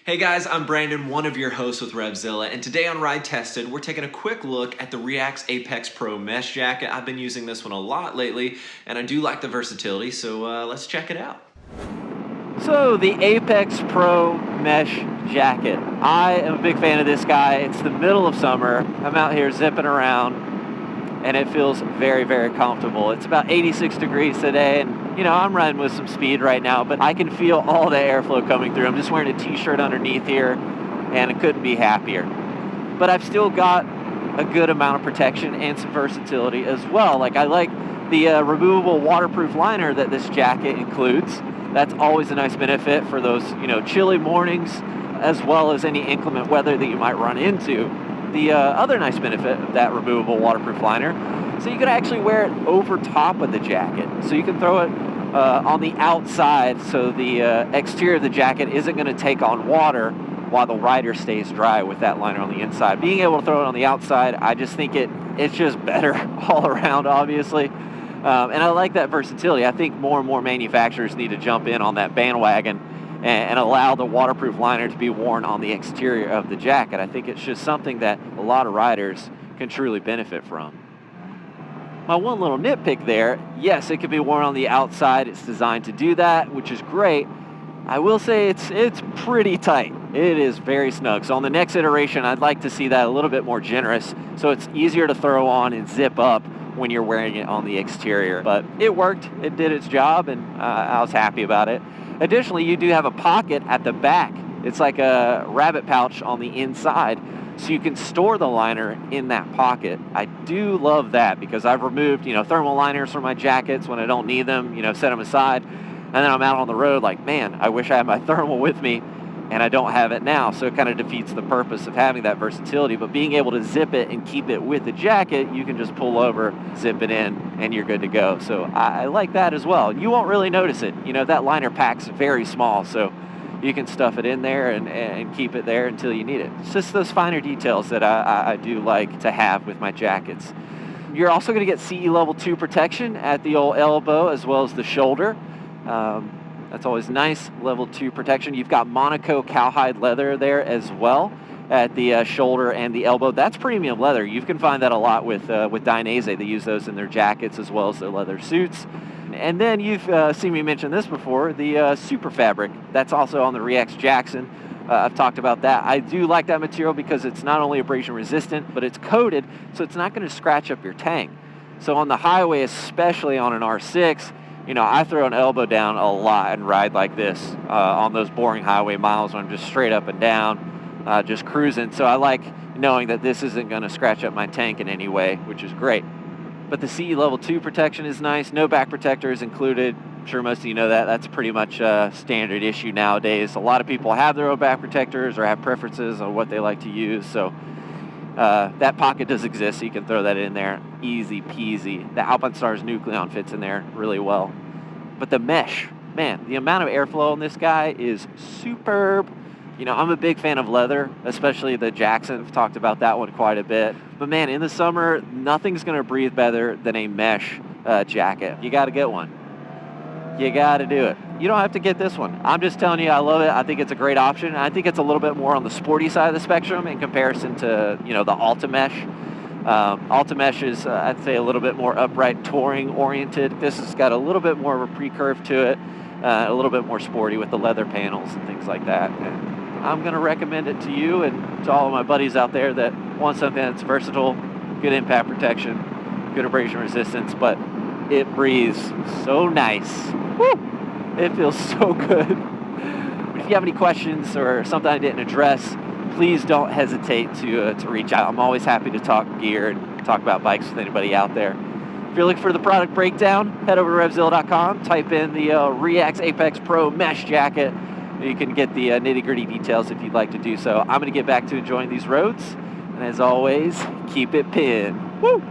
Hey guys, I'm Brandon, one of your hosts with RevZilla, and today on Ride Tested, we're taking a quick look at the REAX Apex Pro mesh jacket. I've been using this one a lot lately, and I do like the versatility, so let's check it out. So the Apex Pro mesh jacket. I am a big fan of this guy. It's the middle of summer. I'm out here zipping around and it feels very, very comfortable. It's about 86 degrees today and I'm running with some speed right now, but I can feel all the airflow coming through. I'm just wearing a t-shirt underneath here and I couldn't be happier. But I've still got a good amount of protection and some versatility as well. Like I like the removable waterproof liner that this jacket includes. That's always a nice benefit for those, chilly mornings, as well as any inclement weather that you might run into. The other nice benefit of that removable waterproof liner, so you can actually wear it over top of the jacket. So you can throw it on the outside, so the exterior of the jacket isn't going to take on water while the rider stays dry with that liner on the inside. Being able to throw it on the outside, I just think it's just better all around, obviously. And I like that versatility. I think more and more manufacturers need to jump in on that bandwagon and allow the waterproof liner to be worn on the exterior of the jacket. I think it's just something that a lot of riders can truly benefit from. My one little nitpick there, yes, it can be worn on the outside. It's designed to do that, which is great. I will say it's pretty tight. It is very snug. So on the next iteration, I'd like to see that a little bit more generous so it's easier to throw on and zip up when you're wearing it on the exterior. But it worked, it did its job, and I was happy about it. Additionally, you do have a pocket at the back. It's like a rabbit pouch on the inside, so you can store the liner in that pocket. I do love that because I've removed, thermal liners from my jackets when I don't need them, set them aside, and then I'm out on the road like, man, I wish I had my thermal with me, and I don't have it now, so it kind of defeats the purpose of having that versatility. But being able to zip it and keep it with the jacket, you can just pull over, zip it in, and you're good to go. So I like that as well. You won't really notice it. That liner pack's very small, so you can stuff it in there and keep it there until you need it. It's just those finer details that I do like to have with my jackets. You're also going to get CE Level 2 protection at the old elbow as well as the shoulder. That's always nice, level 2 protection. You've got Monaco cowhide leather there as well at the shoulder and the elbow. That's premium leather. You can find that a lot with Dainese. They use those in their jackets as well as their leather suits. And then you've seen me mention this before, the super fabric. That's also on the REAX Jackson. I've talked about that. I do like that material because it's not only abrasion resistant, but it's coated, so it's not going to scratch up your tank. So on the highway, especially on an R6, I throw an elbow down a lot and ride like this on those boring highway miles when I'm just straight up and down, just cruising. So I like knowing that this isn't going to scratch up my tank in any way, which is great. But the CE Level 2 protection is nice. No back protector is included. I'm sure most of you know that. That's pretty much a standard issue nowadays. A lot of people have their own back protectors or have preferences on what they like to use. So that pocket does exist, so you can throw that in there. Easy peasy. The Alpinestars Nucleon fits in there really well. But the mesh, man, the amount of airflow on this guy is superb. I'm a big fan of leather, especially the Jackson. I've talked about that one quite a bit. But man, in the summer, nothing's going to breathe better than a mesh jacket. You got to get one. You got to do it. You don't have to get this one. I'm just telling you, I love it. I think it's a great option. I think it's a little bit more on the sporty side of the spectrum in comparison to, the Alta Mesh. Alta Mesh is, I'd say, a little bit more upright, touring oriented. This has got a little bit more of a pre-curve to it, a little bit more sporty with the leather panels and things like that. And I'm going to recommend it to you and to all of my buddies out there that want something that's versatile, good impact protection, good abrasion resistance, but it breathes so nice. Woo! It feels so good. But if you have any questions or something I didn't address, please don't hesitate to reach out. I'm always happy to talk gear and talk about bikes with anybody out there. If you're looking for the product breakdown, head over to RevZilla.com, type in the REAX Apex Pro mesh jacket. You can get the nitty-gritty details if you'd like to do so. I'm going to get back to enjoying these roads. And as always, keep it pinned. Woo!